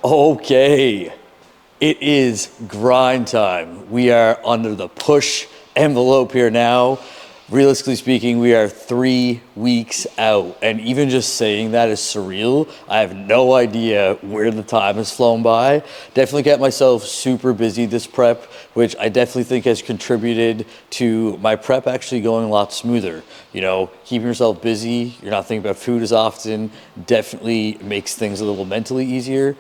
Okay, it is grind time. We are under the push envelope here now. Realistically speaking, we are 3 weeks out, and even just saying that is surreal. I have no idea where the time has flown by. Definitely kept myself super busy this prep, which I definitely think has contributed to my prep actually going a lot smoother. You know, keeping yourself busy, you're not thinking about food as often, definitely makes things a little mentally easier.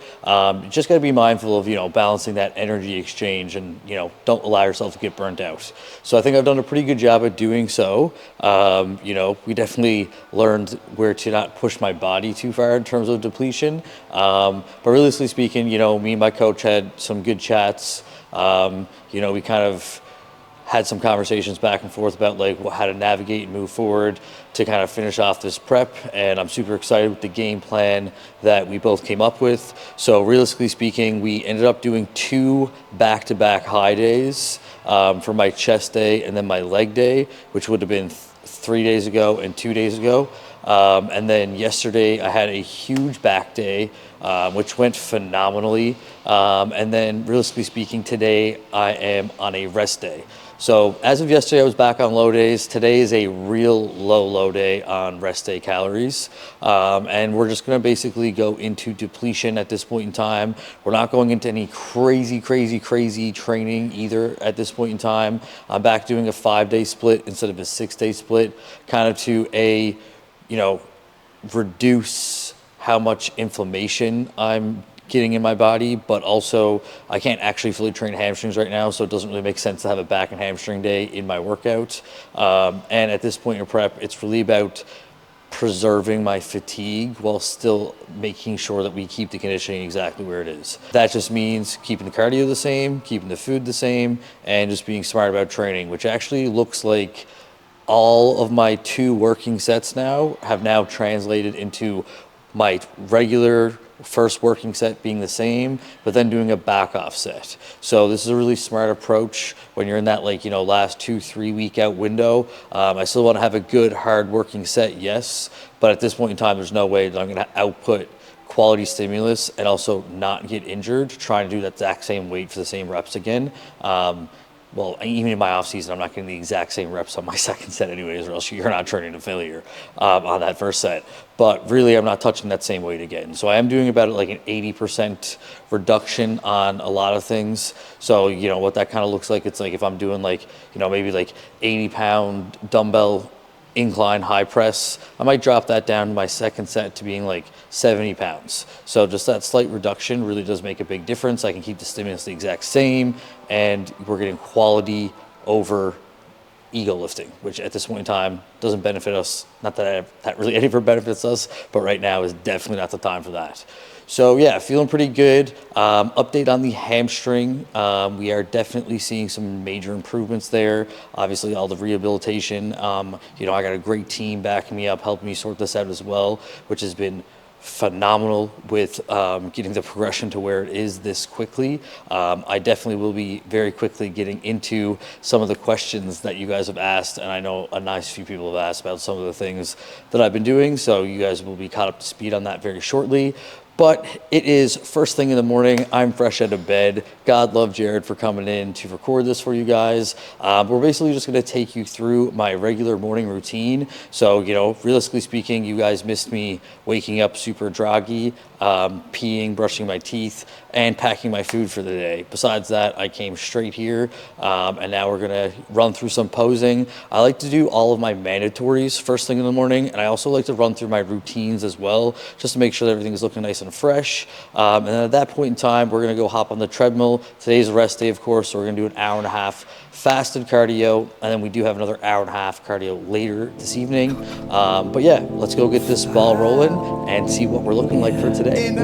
Just gotta be mindful of, balancing that energy exchange and, don't allow yourself to get burnt out. So I think I've done a pretty good job at doing so. We definitely learned where to not push my body too far in terms of depletion. But realistically speaking, me and my coach had some good chats. We kind of had some conversations back and forth about how to navigate and move forward to kind of finish off this prep. And I'm super excited with the game plan that we both came up with. So realistically speaking, we ended up doing 2 back-to-back high days for my chest day and then my leg day, which would have been 3 days ago and 2 days ago. And then yesterday I had a huge back day, which went phenomenally. And then realistically speaking, today I am on a rest day. So as of yesterday, I was back on low days. Today is a real low day on rest day calories. And we're just gonna basically go into depletion at this point in time. We're not going into any crazy training either at this point in time. I'm back doing a 5-day split instead of a 6-day split, kind of to reduce how much inflammation I'm getting in my body, but also I can't actually fully train hamstrings right now, so it doesn't really make sense to have a back and hamstring day in my workout. And at this point in prep, it's really about preserving my fatigue while still making sure that we keep the conditioning exactly where it is. That just means keeping the cardio the same, keeping the food the same, and just being smart about training, which actually looks like all of my 2 working sets now have translated into my regular first working set being the same, but then doing a back off set. So this is a really smart approach when you're in that last 2-3 week out window. I still want to have a good hard working set, yes, but at this point in time, there's no way that I'm going to output quality stimulus and also not get injured trying to do that exact same weight for the same reps again. Well, even in my off season, I'm not getting the exact same reps on my second set anyways, or else you're not training to failure on that first set. But really, I'm not touching that same weight again. So I am doing about an 80% reduction on a lot of things. So, what that kind of looks like, it's like if I'm doing maybe 80-pound dumbbell incline high press, I might drop that down to my second set to being 70 pounds. So just that slight reduction really does make a big difference. I can keep the stimulus the exact same, and we're getting quality over ego lifting, which at this point in time doesn't benefit us. Not that that really ever benefits us, but right now is definitely not the time for that. So yeah, feeling pretty good. Update on the hamstring. We are definitely seeing some major improvements there. Obviously all the rehabilitation, I got a great team backing me up, helping me sort this out as well, which has been phenomenal with getting the progression to where it is this quickly. I definitely will be very quickly getting into some of the questions that you guys have asked, and I know a nice few people have asked about some of the things that I've been doing, so you guys will be caught up to speed on that very shortly. But it is first thing in the morning. I'm fresh out of bed. God love Jared for coming in to record this for you guys. We're basically just going to take you through my regular morning routine. So, realistically speaking, you guys missed me waking up super groggy, peeing, brushing my teeth, and packing my food for the day. Besides that, I came straight here, and now we're going to run through some posing. I like to do all of my mandatories first thing in the morning, and I also like to run through my routines as well, just to make sure that everything's looking nice and fresh. And then at that point in time, we're going to go hop on the treadmill. Today's a rest day, of course, so we're going to do an hour and a half fasted cardio, and then we do have another hour and a half cardio later this evening. But yeah, let's go get this ball rolling and see what we're looking like for today.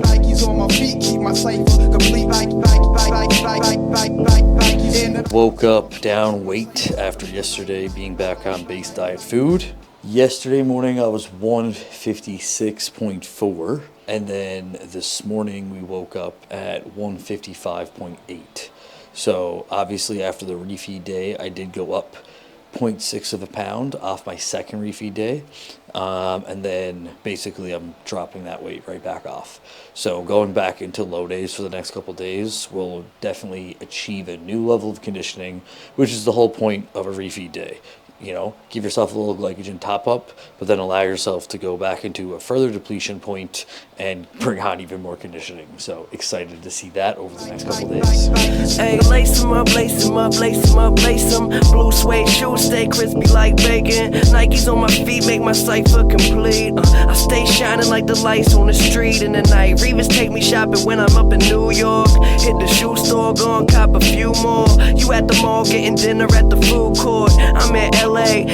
Woke up down weight after yesterday being back on base diet food. Yesterday morning I was 156.4, and then this morning we woke up at 155.8. So obviously after the refeed day, I did go up 0.6 of a pound off my second refeed day. And then basically I'm dropping that weight right back off. So going back into low days for the next couple days will definitely achieve a new level of conditioning, which is the whole point of a refeed day. You know, give yourself a little glycogen top up, but then allow yourself to go back into a further depletion point and bring on even more conditioning. So excited to see that over the next couple days. Hey, lace 'em up, lace 'em up, lace 'em up, lace 'em. Blue suede shoes stay crispy like bacon. Nikes on my feet make my cipher complete. I stay shining like the lights on the street in the night. Revis take me shopping when I'm up in New York. Hit the shoe store, go and cop a few more. You at the mall getting dinner at the food court. I'm in LA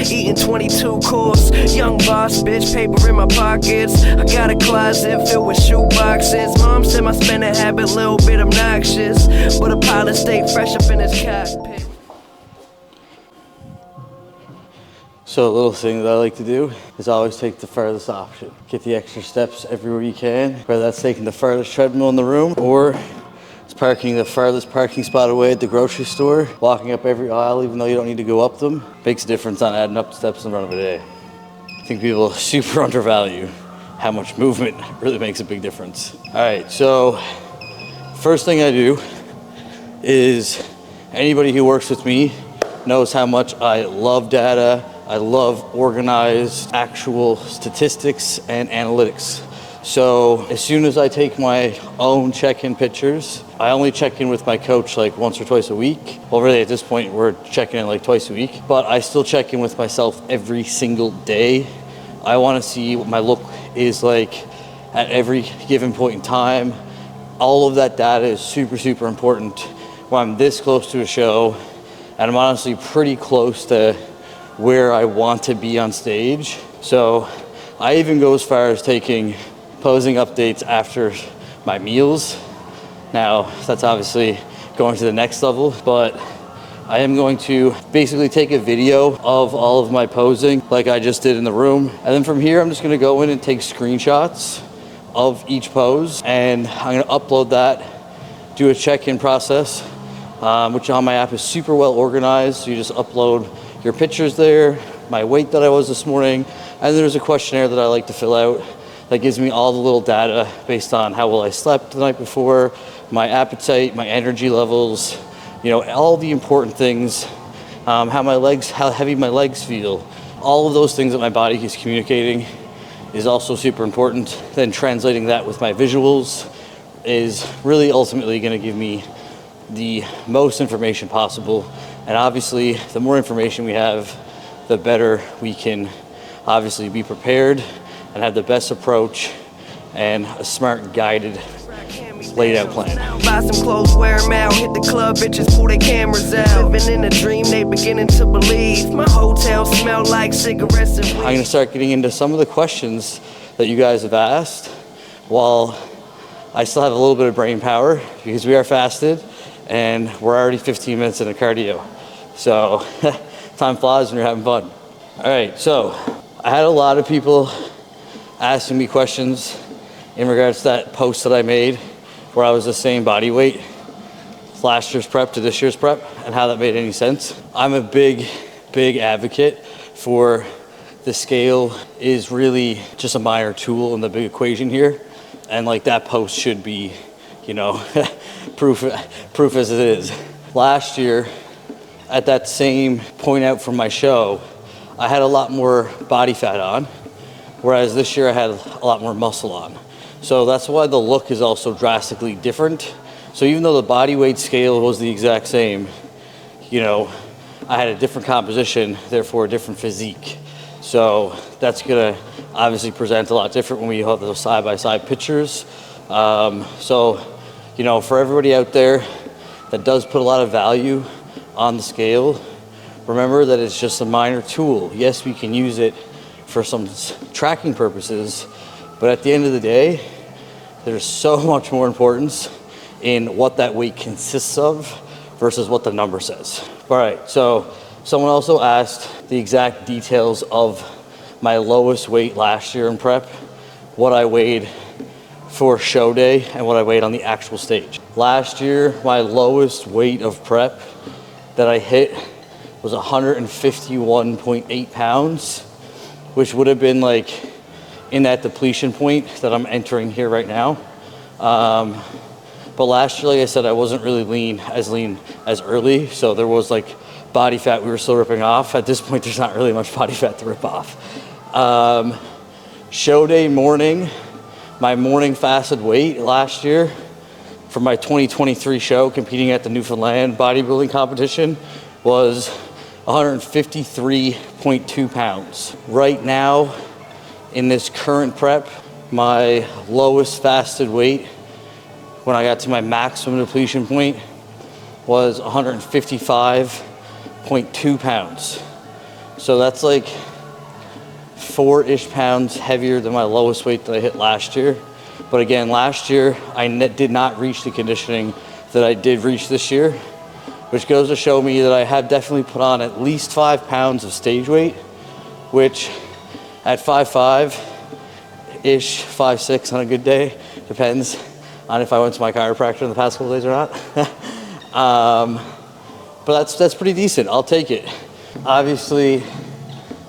eating 22 course. Young boss, bitch, paper in my pockets. I got a closet filled with shoe boxes. Mom said my spending habit a little bit obnoxious, but a pilot stay fresh up in his cockpit. So a little thing that I like to do is always take the furthest option. Get the extra steps everywhere you can, whether that's taking the furthest treadmill in the room or it's parking the farthest parking spot away at the grocery store, walking up every aisle even though you don't need to go up them. Makes a difference on adding up the steps in the run of a day. I think people super undervalue how much movement really makes a big difference. All right, so first thing I do is anybody who works with me knows how much I love data. I love organized actual statistics and analytics. So as soon as I take my own check-in pictures, I only check in with my coach like once or twice a week. Well, really at this point, we're checking in like twice a week, but I still check in with myself every single day. I want to see what my look is like at every given point in time. All of that data is super, super important when I'm this close to a show, and I'm honestly pretty close to where I want to be on stage. So I even go as far as taking posing updates after my meals. Now, that's obviously going to the next level, but I am going to basically take a video of all of my posing like I just did in the room. And then from here, I'm just gonna go in and take screenshots of each pose, and I'm gonna upload that, do a check-in process, which on my app is super well organized. So you just upload your pictures there, my weight that I was this morning, and there's a questionnaire that I like to fill out that gives me all the little data based on how well I slept the night before, my appetite, my energy levels, you know, all the important things, how heavy my legs feel. All of those things that my body is communicating is also super important. Then translating that with my visuals is really ultimately gonna give me the most information possible. And obviously, the more information we have, the better we can obviously be prepared and have the best approach and a smart, guided, laid out plan. Buy some clothes, wear them out, hit the club, bitches pull their cameras out. Living in a dream, they beginning to believe. My hotel smell like cigarettes and weed. I'm gonna start getting into some of the questions that you guys have asked while I still have a little bit of brain power, because we are fasted and we're already 15 minutes into cardio. So time flies when you're having fun. All right, so I had a lot of people asking me questions in regards to that post that I made where I was the same body weight last year's prep to this year's prep and how that made any sense. I'm a big advocate for the scale is really just a minor tool in the big equation here. And like that post should be, you know, proof as it is. Last year, at that same point out from my show, I had a lot more body fat on, whereas this year I had a lot more muscle on. So that's why the look is also drastically different. So even though the body weight scale was the exact same, you know, I had a different composition, therefore a different physique. So that's gonna obviously present a lot different when we have those side-by-side pictures. So, you know, for everybody out there that does put a lot of value on the scale, remember that it's just a minor tool. Yes, we can use it for some tracking purposes, but at the end of the day, there's so much more importance in what that weight consists of versus what the number says. All right, so someone also asked the exact details of my lowest weight last year in prep, what I weighed for show day and what I weighed on the actual stage. Last year, my lowest weight of prep that I hit was 151.8 pounds, which would have been like in that depletion point that I'm entering here right now. But last year, like I said, I wasn't really lean as early, so there was like body fat we were still ripping off. At this point, there's not really much body fat to rip off. Show day morning, my morning fasted weight last year for my 2023 show, competing at the Newfoundland bodybuilding competition, was 153.2 pounds. Right now, in this current prep, my lowest fasted weight when I got to my maximum depletion point was 155.2 pounds. So that's like 4-ish pounds heavier than my lowest weight that I hit last year. But again, last year, I did not reach the conditioning that I did reach this year, which goes to show me that I have definitely put on at least 5 pounds of stage weight, which at 5'5"-ish, 5'6" on a good day, depends on if I went to my chiropractor in the past couple days or not. But that's pretty decent, I'll take it. Obviously,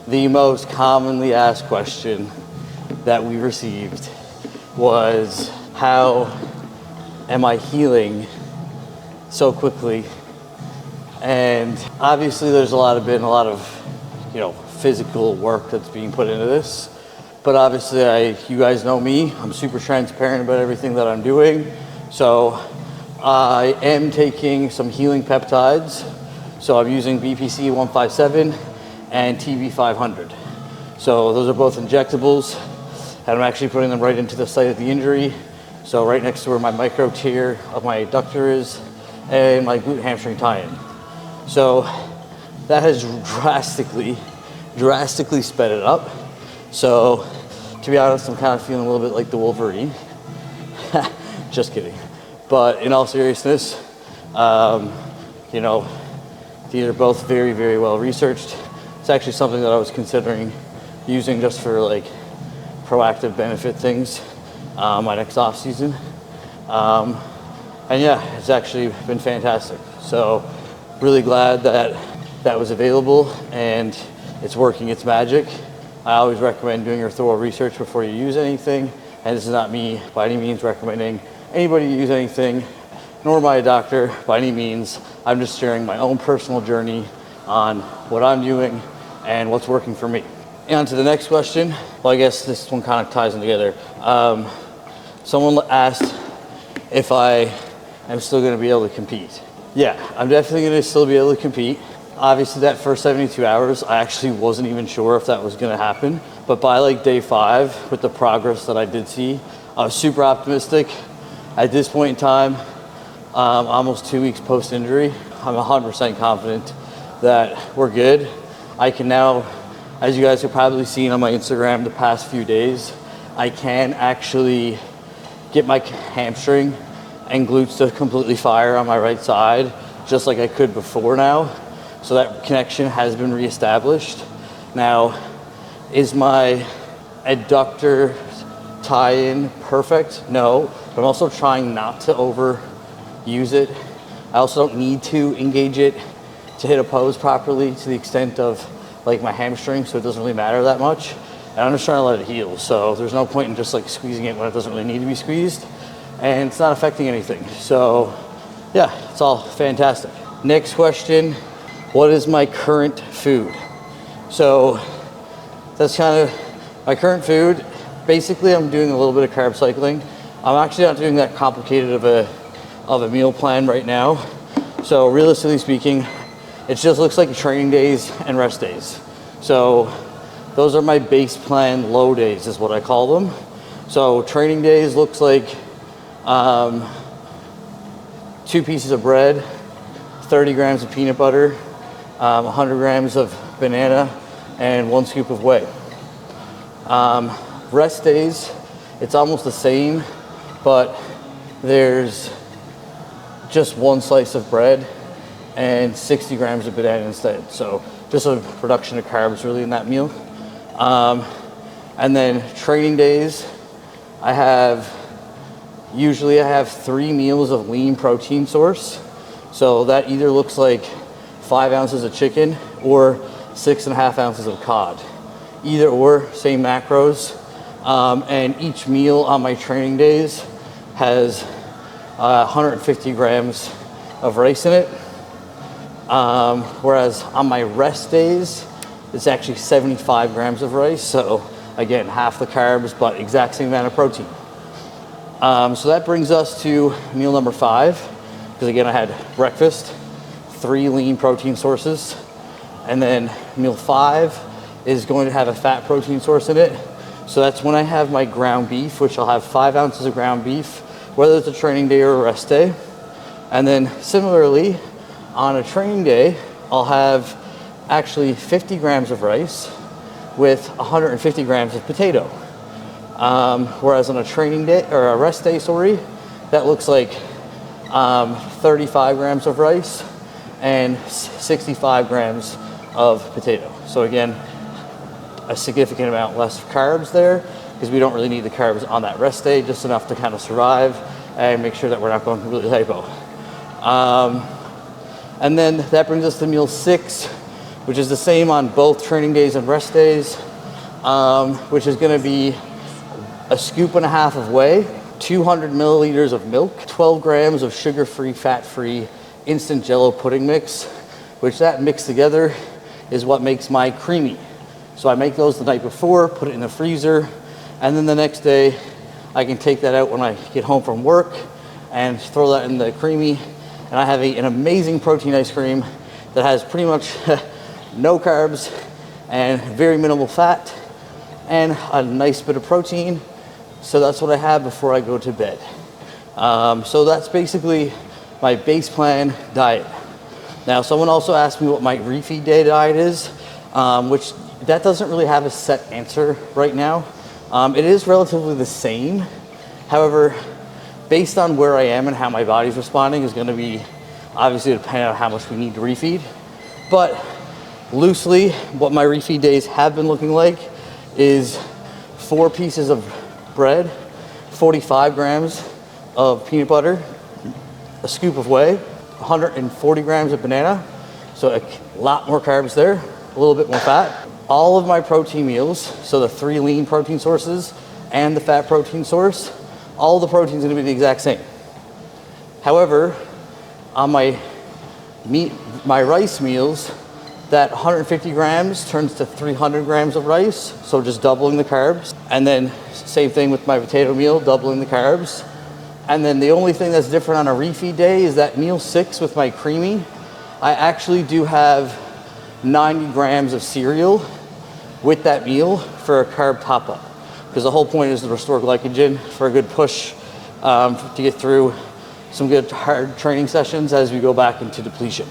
the most commonly asked question that we received was, how am I healing so quickly? And obviously there's been a lot of, physical work that's being put into this. But obviously you guys know me, I'm super transparent about everything that I'm doing. So I am taking some healing peptides. So I'm using BPC 157 and TB 500. So those are both injectables, and I'm actually putting them right into the site of the injury. So right next to where my micro tear of my adductor is and my glute hamstring tie-in. So that has drastically sped it up. So to be honest, I'm kind of feeling a little bit like the Wolverine. Just kidding. But in all seriousness, these are both very, very well researched. It's actually something that I was considering using just for like proactive benefit things my next off season. And yeah, it's actually been fantastic. So really glad that was available and it's working its magic. I always recommend doing your thorough research before you use anything. And this is not me by any means recommending anybody use anything, nor am I a doctor by any means. I'm just sharing my own personal journey on what I'm doing and what's working for me. And on to the next question. Well, I guess this one kind of ties them together. Someone asked if I am still going to be able to compete. Yeah, I'm definitely going to still be able to compete. Obviously, that first 72 hours, I actually wasn't even sure if that was going to happen. But by like day 5, with the progress that I did see, I was super optimistic. At this point in time, almost 2 weeks post-injury, I'm 100% confident that we're good. I can now, as you guys have probably seen on my Instagram the past few days, I can actually get my hamstring and glutes to completely fire on my right side, just like I could before now. So that connection has been reestablished. Now, is my adductor tie-in perfect? No, but I'm also trying not to overuse it. I also don't need to engage it to hit a pose properly to the extent of like my hamstring, so it doesn't really matter that much. And I'm just trying to let it heal. So there's no point in just like squeezing it when it doesn't really need to be squeezed. And it's not affecting anything. So yeah, it's all fantastic. Next question, what is my current food? So that's kind of my current food. Basically, I'm doing a little bit of carb cycling. I'm actually not doing that complicated of a meal plan right now. So realistically speaking, it just looks like training days and rest days. So those are my base plan low days is what I call them. So training days looks like 2 pieces of bread, 30 grams of peanut butter, 100 grams of banana, and 1 scoop of whey. Rest days, it's almost the same, but there's just 1 slice of bread and 60 grams of banana instead. So just a reduction of carbs really in that meal. And then training days, usually I have 3 meals of lean protein source. So that either looks like 5 ounces of chicken or 6.5 ounces of cod. either or, same macros. And each meal on my training days has 150 grams of rice in it. Whereas on my rest days, it's actually 75 grams of rice. So again, half the carbs, but exact same amount of protein. So that brings us to meal number 5. Because again, I had breakfast, 3 lean protein sources. And then meal 5 is going to have a fat protein source in it. So that's when I have my ground beef, which I'll have 5 ounces of ground beef, whether it's a training day or a rest day. And then similarly, on a training day, I'll have actually 50 grams of rice with 150 grams of potato. Whereas on a training day, or a rest day, sorry, that looks like 35 grams of rice and 65 grams of potato. So again, a significant amount less carbs there, because we don't really need the carbs on that rest day, just enough to kind of survive and make sure that we're not going completely hypo. And then that brings us to meal 6, which is the same on both training days and rest days, which is going to be a scoop and a half of whey, 200 milliliters of milk, 12 grams of sugar-free, fat-free instant Jello pudding mix, which that mixed together is what makes my creamy. So I make those the night before, put it in the freezer, and then the next day I can take that out when I get home from work and throw that in the creamy. And I have an amazing protein ice cream that has pretty much no carbs and very minimal fat and a nice bit of protein. So that's what I have before I go to bed. So that's basically my base plan diet. Now, someone also asked me what my refeed day diet is, which that doesn't really have a set answer right now. It is relatively the same. However, based on where I am and how my body's responding is going to be obviously depending on how much we need to refeed. But loosely, what my refeed days have been looking like is 4 pieces of bread, 45 grams of peanut butter, a scoop of whey, 140 grams of banana, so a lot more carbs there, a little bit more fat. All of my protein meals, so the 3 lean protein sources and the fat protein source, all the protein is going to be the exact same. However, on my rice meals, that 150 grams turns to 300 grams of rice, so just doubling the carbs. And then same thing with my potato meal, doubling the carbs. And then the only thing that's different on a refeed day is that meal 6 with my creamy, I actually do have 90 grams of cereal with that meal for a carb top up. Because the whole point is to restore glycogen for a good push to get through some good hard training sessions as we go back into depletion.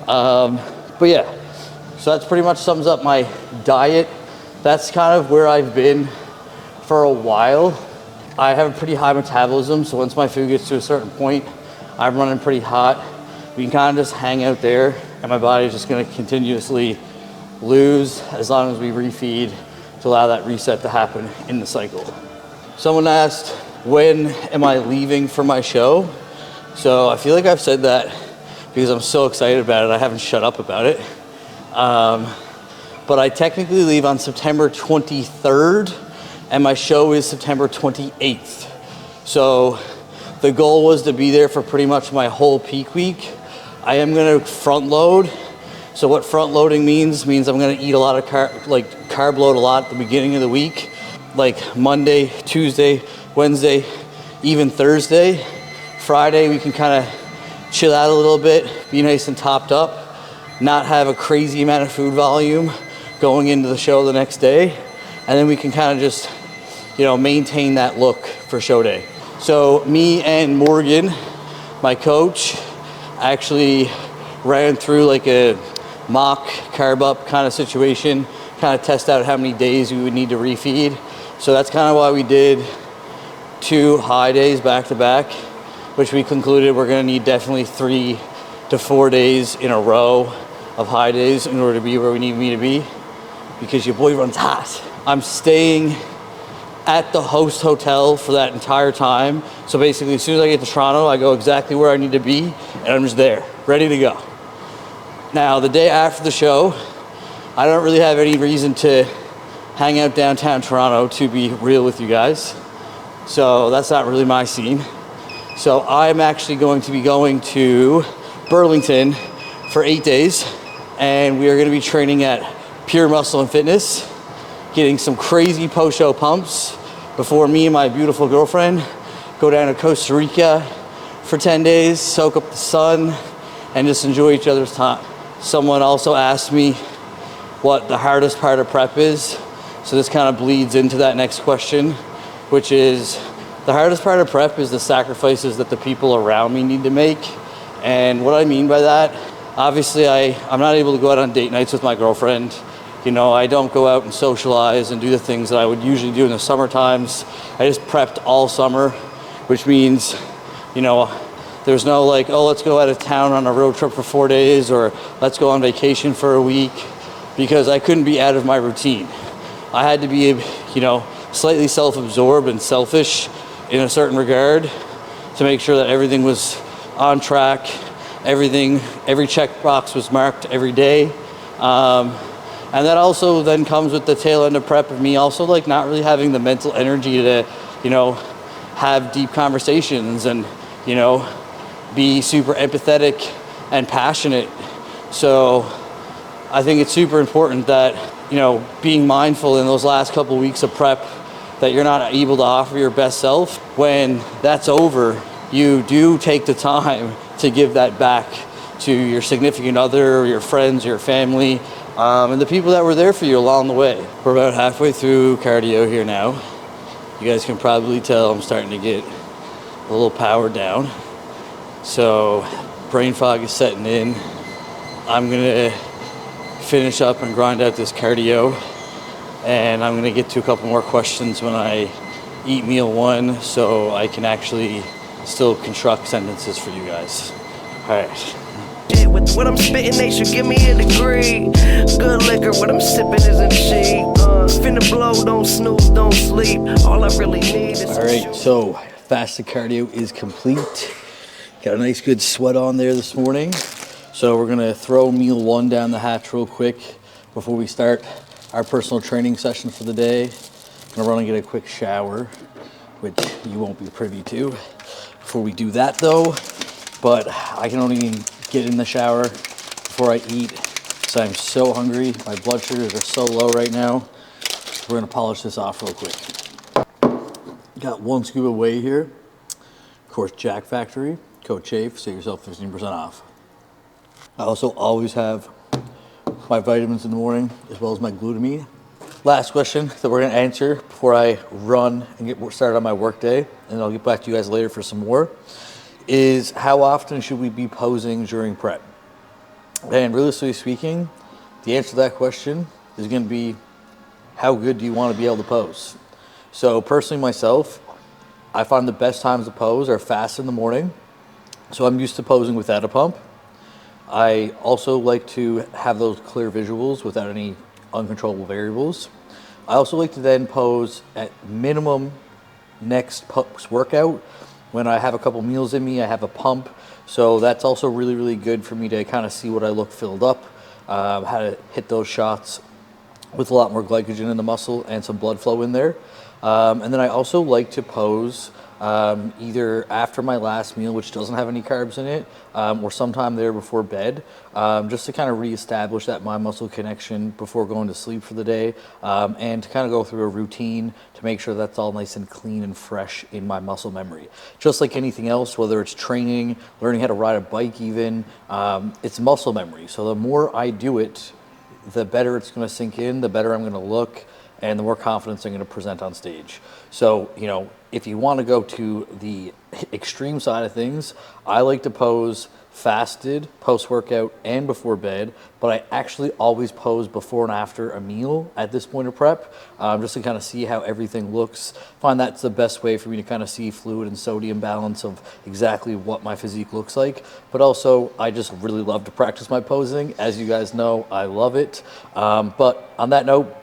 But yeah, so that's pretty much sums up my diet. That's kind of where I've been for a while. I have a pretty high metabolism, so once my food gets to a certain point, I'm running pretty hot. We can kind of just hang out there, and my body's just gonna continuously lose as long as we refeed to allow that reset to happen in the cycle. Someone asked, when am I leaving for my show? So I feel like I've said that because I'm so excited about it, I haven't shut up about it. But I technically leave on September 23rd, and my show is September 28th. So the goal was to be there for pretty much my whole peak week. I am gonna front load. So what front loading means I'm gonna eat a lot of carb load a lot at the beginning of the week, like Monday, Tuesday, Wednesday, even Thursday. Friday, we can kind of chill out a little bit, be nice and topped up, not have a crazy amount of food volume going into the show the next day. And then we can kind of just, maintain that look for show day. So me and Morgan, my coach, actually ran through like a mock carb up kind of situation, kind of test out how many days we would need to refeed. So that's kind of why we did 2 high days back to back, which we concluded we're gonna need definitely 3 to 4 days in a row of high days in order to be where we need me to be, because your boy runs hot. I'm staying at the host hotel for that entire time. So basically, as soon as I get to Toronto, I go exactly where I need to be, and I'm just there, ready to go. Now, the day after the show, I don't really have any reason to hang out downtown Toronto, to be real with you guys. So that's not really my scene. So I'm actually going to be going to Burlington for 8 days, and we are going to be training at Pure Muscle and Fitness, getting some crazy post-show pumps before me and my beautiful girlfriend go down to Costa Rica for 10 days, soak up the sun, and just enjoy each other's time. Someone also asked me what the hardest part of prep is, so this kind of bleeds into that next question, which is the hardest part of prep is the sacrifices that the people around me need to make. And what I mean by that, obviously I'm not able to go out on date nights with my girlfriend. You know, I don't go out and socialize and do the things that I would usually do in the summer times. I just prepped all summer, which means, you know, there's no like, oh, let's go out of town on a road trip for 4 days, or let's go on vacation for a week, because I couldn't be out of my routine. I had to be, you know, slightly self-absorbed and selfish in a certain regard to make sure that everything was on track, every checkbox was marked every day. And that also then comes with the tail end of prep of me also like not really having the mental energy to, you know, have deep conversations and, you know, be super empathetic and passionate. So I think it's super important that, you know, being mindful in those last couple of weeks of prep that you're not able to offer your best self. When that's over, you do take the time to give that back to your significant other, or your friends, your family, and the people that were there for you along the way. We're about halfway through cardio here now. You guys can probably tell I'm starting to get a little powered down. So brain fog is setting in. I'm gonna finish up and grind out this cardio, and I'm gonna get to a couple more questions when I eat meal one, so I can actually still construct sentences for you guys. All right. With what I'm spitting, they should give me a degree. Good liquor, what I'm sipping isn't cheap. Finna blow, don't snooze, don't sleep. All I really need is. All right, so fasted cardio is complete. Got a nice good sweat on there this morning. So we're gonna throw meal one down the hatch real quick before we start our personal training session for the day. I'm gonna run and get a quick shower, which you won't be privy to before we do that though. But I can only get in the shower before I eat, because I'm so hungry. My blood sugars are so low right now. We're gonna polish this off real quick. Got one scoop of whey here. Of course, Jack Factory, code CHAFE, save yourself 15% off. I also always have my vitamins in the morning, as well as my glutamine. Last question that we're gonna answer before I run and get started on my work day, and I'll get back to you guys later for some more, is how often should we be posing during prep? And realistically speaking, the answer to that question is going to be, how good do you want to be able to pose? So personally myself, I find the best times to pose are fast in the morning. So I'm used to posing without a pump. I also like to have those clear visuals without any uncontrollable variables. I also like to then pose at minimum next post-workout. When I have a couple meals in me, I have a pump. So that's also really, really good for me to kind of see what I look filled up, how to hit those shots with a lot more glycogen in the muscle and some blood flow in there. And then I also like to pose either after my last meal, which doesn't have any carbs in it, or sometime there before bed, just to kind of reestablish that mind-muscle connection before going to sleep for the day, and to kind of go through a routine to make sure that's all nice and clean and fresh in my muscle memory. Just like anything else, whether it's training, learning how to ride a bike even, it's muscle memory. So the more I do it, the better it's going to sink in, the better I'm going to look, and the more confidence I'm going to present on stage. So, you know, if you want to go to the extreme side of things, I like to pose fasted, post-workout, and before bed, but I actually always pose before and after a meal at this point of prep, just to kind of see how everything looks. Find that's the best way for me to kind of see fluid and sodium balance of exactly what my physique looks like. But also, I just really love to practice my posing. As you guys know, I love it. But on that note,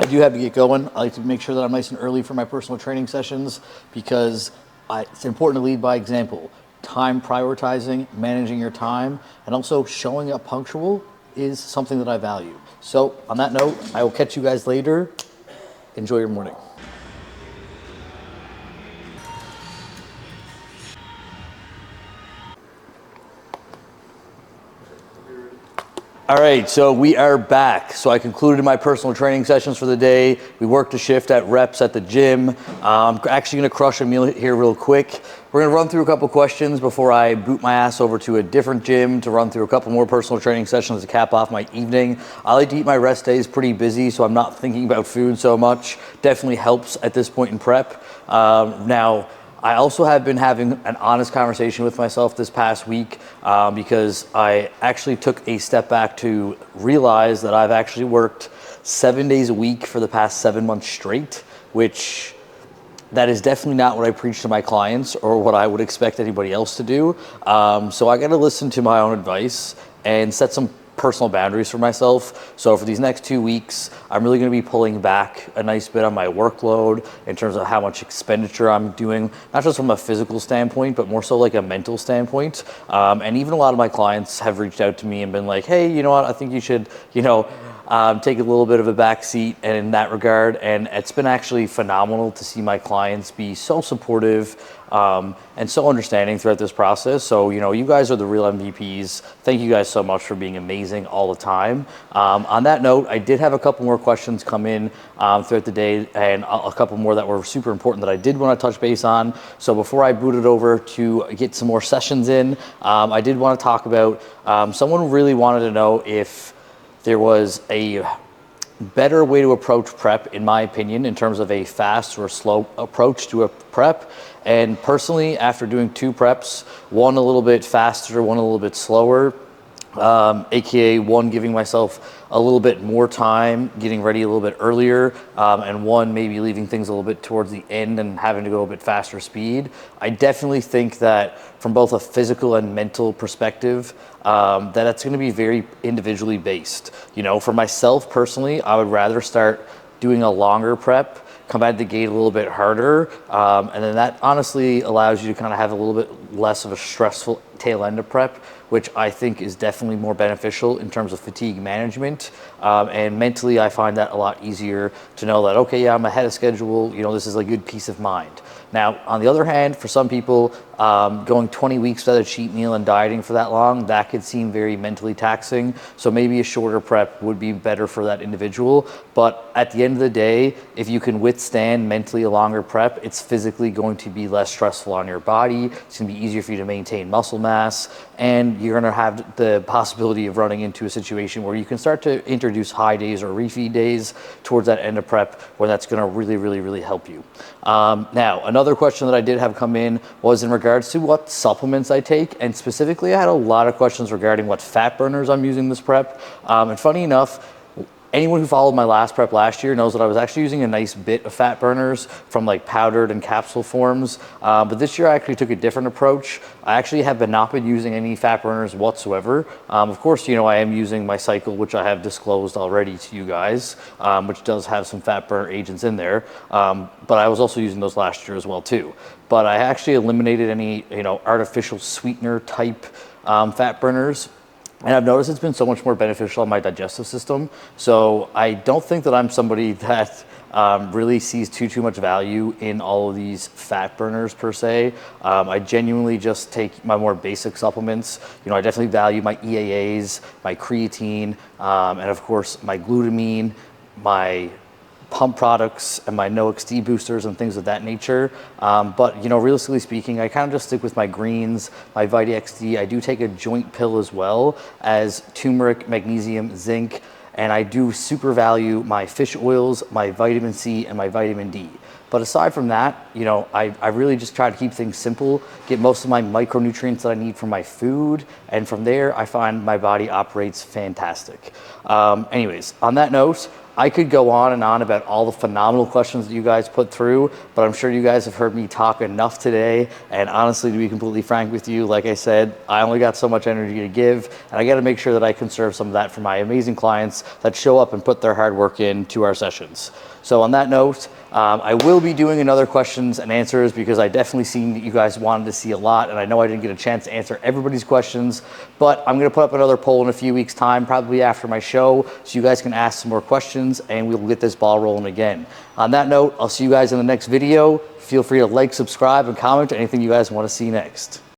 I do have to get going. I like to make sure that I'm nice and early for my personal training sessions, because it's important to lead by example. Time prioritizing, managing your time, and also showing up punctual is something that I value. So on that note, I will catch you guys later. Enjoy your morning. All right, so we are back. So I concluded my personal training sessions for the day. We worked a shift at reps at the gym. I'm actually gonna crush a meal here real quick. We're gonna run through a couple questions before I boot my ass over to a different gym to run through a couple more personal training sessions to cap off my evening. I like to eat my rest days pretty busy, so I'm not thinking about food so much. Definitely helps at this point in prep. Now, I also have been having an honest conversation with myself this past week because I actually took a step back to realize that I've actually worked 7 days a week for the past 7 months straight, which that is definitely not what I preach to my clients or what I would expect anybody else to do. So I got to listen to my own advice and set some personal boundaries for myself. So for these next 2 weeks, I'm really going to be pulling back a nice bit on my workload in terms of how much expenditure I'm doing, not just from a physical standpoint, but more so like a mental standpoint. And even a lot of my clients have reached out to me and been like, hey, you know what, I think you should, take a little bit of a back seat and in that regard. And it's been actually phenomenal to see my clients be so supportive and so understanding throughout this process. So, you guys are the real MVPs. Thank you guys so much for being amazing all the time. On that note, I did have a couple more questions come in throughout the day and a couple more that were super important that I did want to touch base on. So before I boot it over to get some more sessions in, I did want to talk about, someone really wanted to know if there was a better way to approach prep, in my opinion, in terms of a fast or slow approach to a prep. And personally, after doing 2 preps, one a little bit faster, one a little bit slower, aka one giving myself a little bit more time, getting ready a little bit earlier, and one maybe leaving things a little bit towards the end and having to go a bit faster speed. I definitely think that from both a physical and mental perspective, that's going to be very individually based. For myself personally, I would rather start doing a longer prep, come out the gate a little bit harder, and then that honestly allows you to kind of have a little bit less of a stressful tail end of prep, which I think is definitely more beneficial in terms of fatigue management. And mentally, I find that a lot easier to know that, okay, yeah, I'm ahead of schedule, this is a good peace of mind. Now, on the other hand, for some people, going 20 weeks without a cheat meal and dieting for that long, that could seem very mentally taxing. So maybe a shorter prep would be better for that individual. But at the end of the day, if you can withstand mentally a longer prep, it's physically going to be less stressful on your body. It's going to be easier for you to maintain muscle mass, and you're going to have the possibility of running into a situation where you can start to introduce high days or refeed days towards that end of prep, where that's going to really, really, really help you. Now, another question that I did have come in was in regards to what supplements I take, and specifically I had a lot of questions regarding what fat burners I'm using this prep. And funny enough, anyone who followed my last prep last year knows that I was actually using a nice bit of fat burners from like powdered and capsule forms. But this year I actually took a different approach. I actually have not been using any fat burners whatsoever. Of course, I am using my cycle, which I have disclosed already to you guys, which does have some fat burner agents in there. But I was also using those last year as well too. But I actually eliminated any, artificial sweetener type fat burners. And I've noticed it's been so much more beneficial on my digestive system. So I don't think that I'm somebody that really sees too much value in all of these fat burners per se. I genuinely just take my more basic supplements. I definitely value my EAAs, my creatine, and of course my glutamine, my pump products, and my NoXT boosters and things of that nature. But realistically speaking, I kind of just stick with my greens, my VitaXD. I do take a joint pill as well as turmeric, magnesium, zinc, and I do super value my fish oils, my vitamin C, and my vitamin D. But aside from that, I really just try to keep things simple, get most of my micronutrients that I need from my food, and from there, I find my body operates fantastic. Anyways, on that note, I could go on and on about all the phenomenal questions that you guys put through, but I'm sure you guys have heard me talk enough today. And honestly, to be completely frank with you, like I said, I only got so much energy to give, and I got to make sure that I conserve some of that for my amazing clients that show up and put their hard work into our sessions. So on that note, I will be doing another questions and answers because I definitely seen that you guys wanted to see a lot, and I know I didn't get a chance to answer everybody's questions, but I'm gonna put up another poll in a few weeks' time, probably after my show, so you guys can ask some more questions and we'll get this ball rolling again. On that note, I'll see you guys in the next video. Feel free to like, subscribe, and comment anything you guys want to see next.